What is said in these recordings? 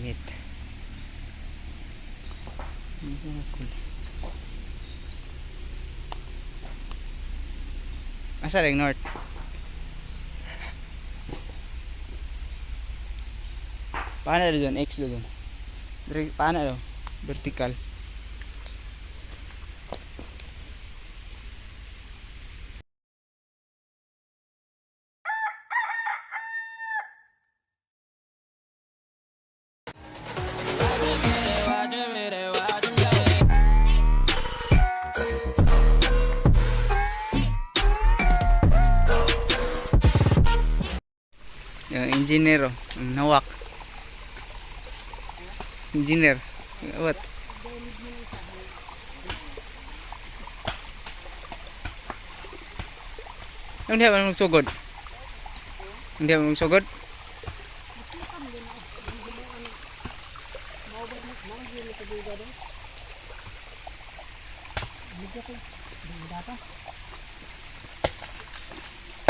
init. Asa ring north? Paano doon? X doon. Paano daw? Vertical. Yung engineer, ang nawak. Engineer. What? Hindi ba magsugod? Hindi ba magsugod?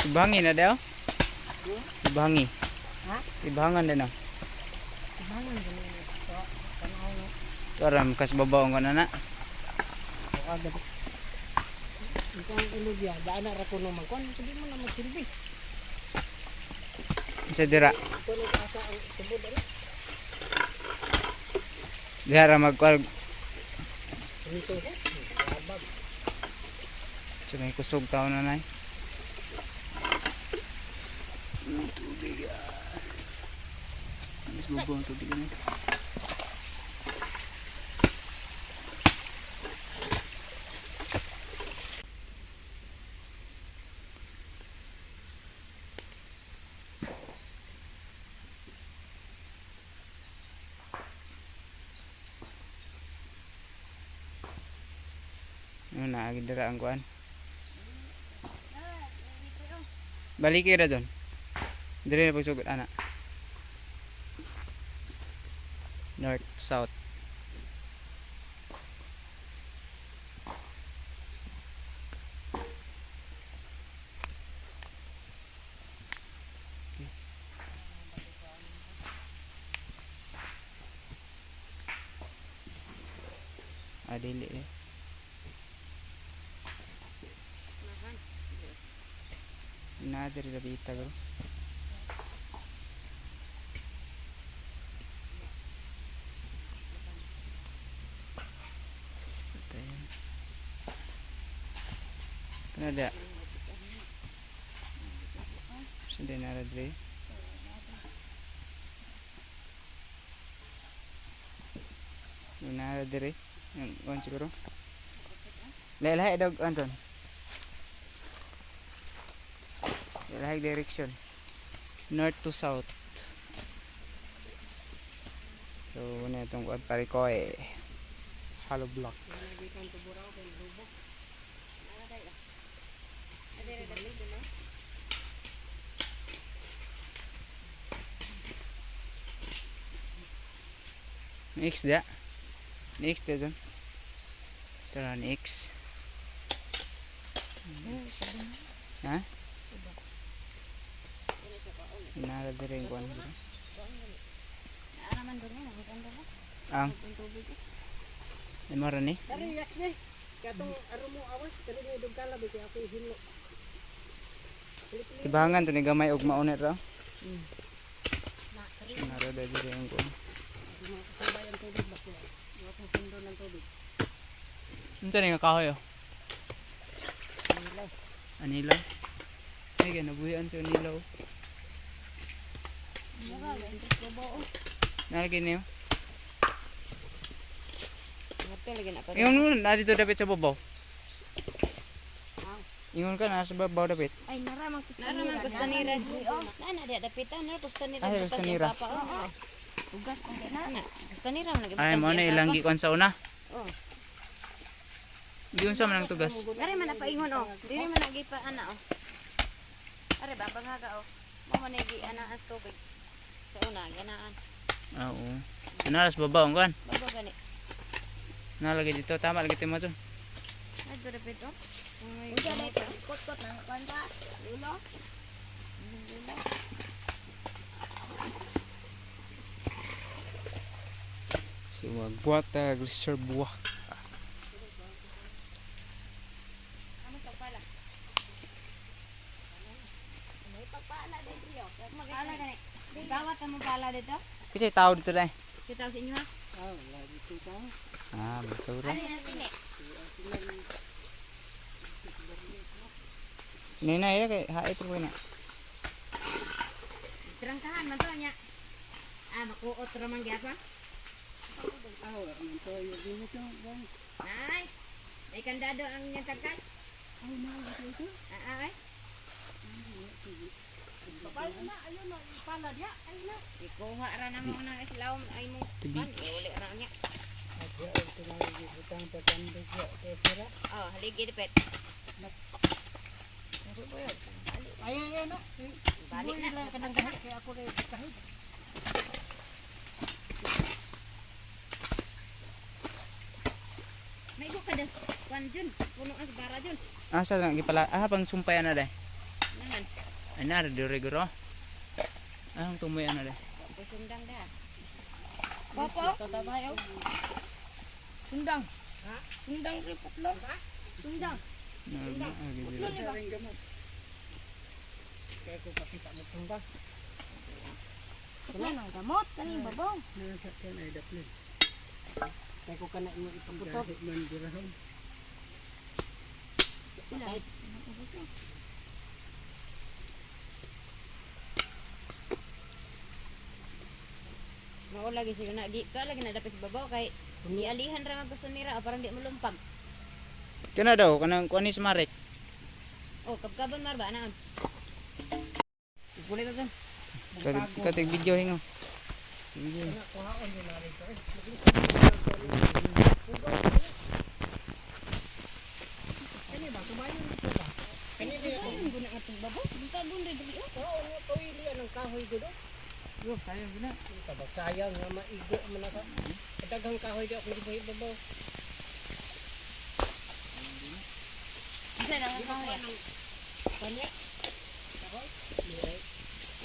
Ibangi na daw? Ibangi. Ha? Ibangan din na. Ibangan din na. Karam kas babaw ko na na. Agad. Itong ilugya, daan na ko naman kon, hindi mo na magsilbi. Isa dira. Ito na asa ang tubod ari. Dira magkwal. Dito ko. Labag. May kusog taon na nay. Tubig. Mas babaw ang tubig na. Ano na, agidara ang kuan. Balik kira dyan. Dire na pagsugod, anak. North, south. Adili eh. Nadiri labita bro. Ada. Sudah nara dre. Nara dre. Yang on siguro. Lahi dog Anton. Lahi direction. North to south. So, ano itong parikoy. Hollow block. Next dia. Next dia dun. Tara next. Ha? Nara dire yung kuwan. Ang. Ay mara ni. Dari yak ni. Katong aro mo awas kani ni dugkala bi ako hinlo. Tibangan to ni gamay og maunit ra. Nara dire yung kuwan. Sabay ang tubig ba ko. Wa ko sundo ng tubig. Unsa ni nga kahoy oh? Anilaw. Anilaw. Ay ganabuhian sa anilaw. Nalagay niyo. Ingon mo na dito dapat sa babaw. Ingon ka na sa babaw dapat. Ay naramang kustanira. Nana dia dapitan na kustanira. Ay kustanira. Ugas na. Kustanira man Ay mo na ilanggi kon sa una. Oh. Giun sa man ang tugas. Dari man napaingon oh. Diri man nagipa ana oh. Are ba bangaga oh. Mo man gi ana as tubig. Sa una ganaan. Oo. Nalas babaw kan. Babaw gani. Nalagay dito tama lagi timo to. Ay dere pito. Unsa na ito? Kot-kot nang kwanta. Lulo. Lulo. Magbuhat reservoir. Ano pagpala? May pagpala dito yo. Magpala gani. Gawat mo pala dito? Kasi tao dito dai. Kita sa inyo ha. Lagi kita. Betul Ano yan sini? Nina ira kay haay po na. Terangkahan man to nya. Makuot raman gyapa. Manto yung dito. Ay. Ay kandado ang inyong tagkay. Ay. Pala na, ayun na, pala dia, ayun na. Ikuha ra na mo nang islawom ay mo. Kan iuli ra nya. Ada ito na yung utang patandog ya, kesira. Oh, haligi dipet. Ayun na. Balik na. Kadang kahit kaya ako rin kahit. May go kada. Kwan jun, puno ang bara jun. Asa lang gipala pang sumpay na dai. Naman. Ana dire guro. Ang tumoy ana dai. Sundang dah. Papa, kata tayo. Sundang. Ha? Sundang repot lang. Sundang. Ring gamot. Kaya ko pakita mo tungga. Wala nang gamot kani babong. Nasa kan ay daplit. Kaya ko kana mo ipabutot. Kahit man dirahon. Sila. Mao lagi siya na di ka lagi na dapat sa babaw kay ialihan ra mag gusto nira parang di mulumpag. Kana daw kanang kuan ni Marek. Oh, kabkaban mar ba na? Puli ka dun. Katig video hingo. Video. Kuhaon din na rito. Kani ba tumayo dito ba? Kani ba Ayun guna atong babaw. Dito gun ri diri. Oo, no, kawili anong kahoy do. Yo, sayang gina. Tabak sayang nga maigo man ka. Daghang kahoy di ako gibuhi babaw. Isa lang ang kahoy. Kanya. Kahoy.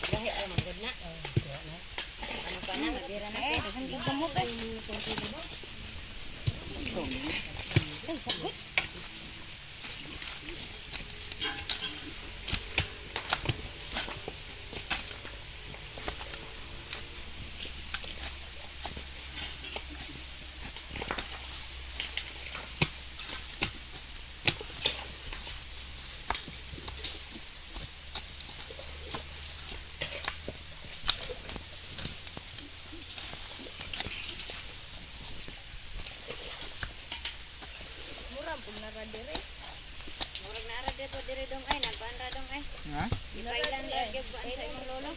Gahi ay manggod na. Ano pa na magira na pero hindi gamot ay. Ay sakit. Pag nara dire. Murag nara dito dire dong ay nagpaan ra dong ay. Ha? Ipailan ra gyud ba sa imong lolo.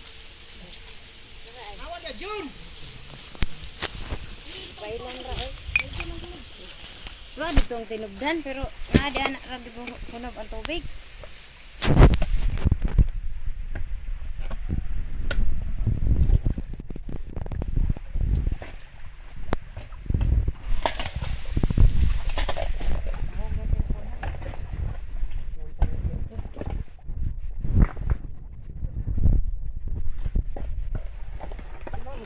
Awan ya Jun. Ipailan ra ay. Wa ditong tinubdan pero naa di anak ra kunog ang tubig.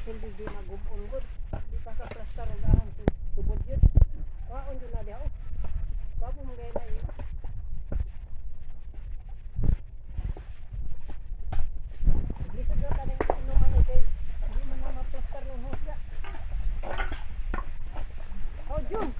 Hindi di magubon gud. Di pa sa plaster og ahang tubod yun. Kaon yun na diha. Kapo mo gaya na Lisod na taning inuman kay di man na ma-plaster ng hosga. Oh, Jun!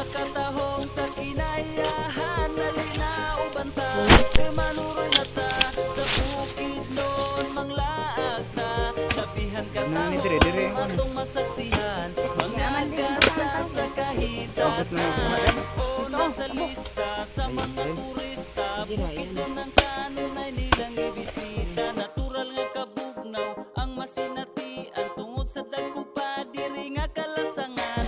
Katahong sa kinayahan nalinaw banta kay manuroy na ta sa bukid noon manglaag ta labihan katahong atong masaksihan mga kasa sa kahitasan o nasa lista sa mga turista bukid noon ang kanunay nilang ibisita natural nga kabugnaw ang masinatian tungod sa dagko pa diri nga kalasangan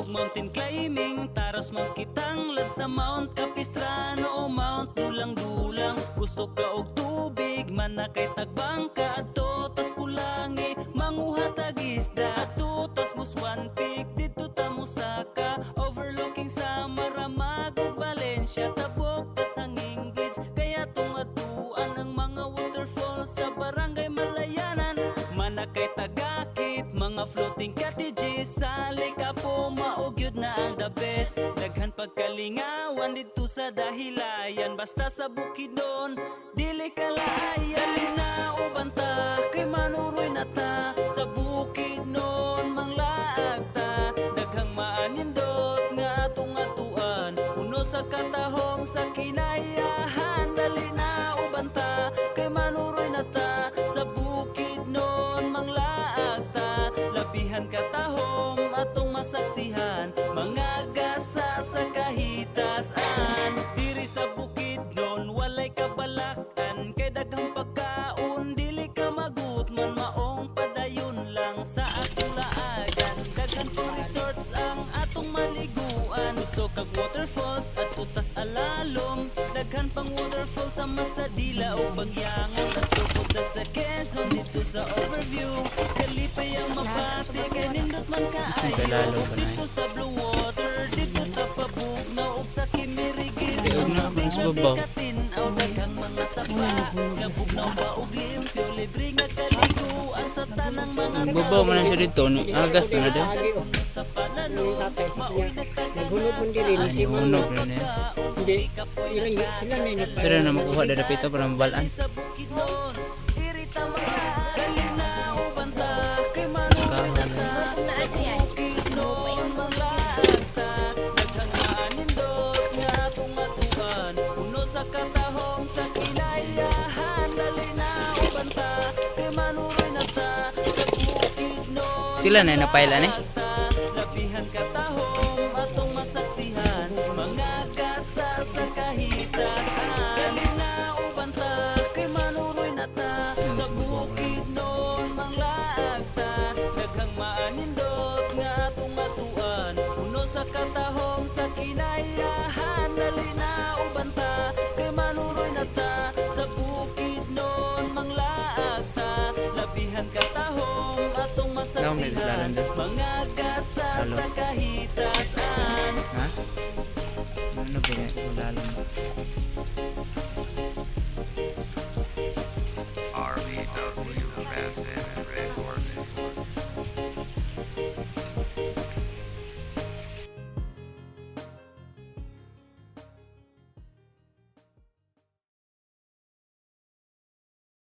Mountain climbing, taras man kitang lad sa Mount Capistrano o Mount Dulang-Dulang. Gusto ka og tubig man na kay tagbangka adto tas pulangi manguha tag isda adto tas Muswan Peak dito ta Musaka overlooking sa Maramag ug Valencia tabok tas hanging beach kaya tungatuan ang mga waterfalls sa Barangay Malayanan manakay tagakit mga floating cottages sa Likapo maugyod na ang the best daghan pagkalingawan dito sa Dahilayan basta sa Bukidnon dili kalayan na ubanta kay manuroy na ta sa Bukidnon manglaag ta daghang maanindot nga atong atuan puno sa katahom sa kinayahan dali na ubanta kay manuroy na ta sa Bukidnon manglaag ta labihan katahom atong masaksihan mga gasa sa kahitasan diri sa Bukidnon walay kabalakan kay daghang pagkaon dili ka magutman maong padayon lang sa atong laagan daghan pang resorts ang atong maliguan gusto kag waterfalls at tutas alalom daghan pang waterfalls sa Masadila o Bagyangon at pupunta sa Quezon dito sa overview kalipay ang mabati kay nindot man kaayo dito sa Blue Water dito ta pabugnaw ug sa Kimirigis babaw. katinaw daghang mga sapa nga bugnaw pa og limpyo libre nga kaliguan sa tanang mga Nagbabaw man na siya dito. Agas na na sa panano maoy Naghunod mo diri ni si Mano. Hunog na niya. Hindi, ilang sila na ini. Pero na makuha dada pito para mabalaan. sa Bukidnon diri ta mga kalinaw banta kay manuroy na ta sa Bukidnon manglaag ta daghang maanindot nga atong atuan puno sa katahom sa kinayahan dali na ubanta kay manuroy na ta sa Bukidnon Sila na napaila ni. labihan katahom atong masaksihan mga gasa sa kahitasan dali na ubanta kay manuroy na ta sa Bukidnon manglaag ta daghang maanindot nga atong atuan puno sa katahom sa kinayahan dali na ubanta kay manuroy na ta sa Bukidnon manglaag ta labihan katahom atong Daw, may masaksihan lalan dyan. mga gasa Halo. sa kahitasan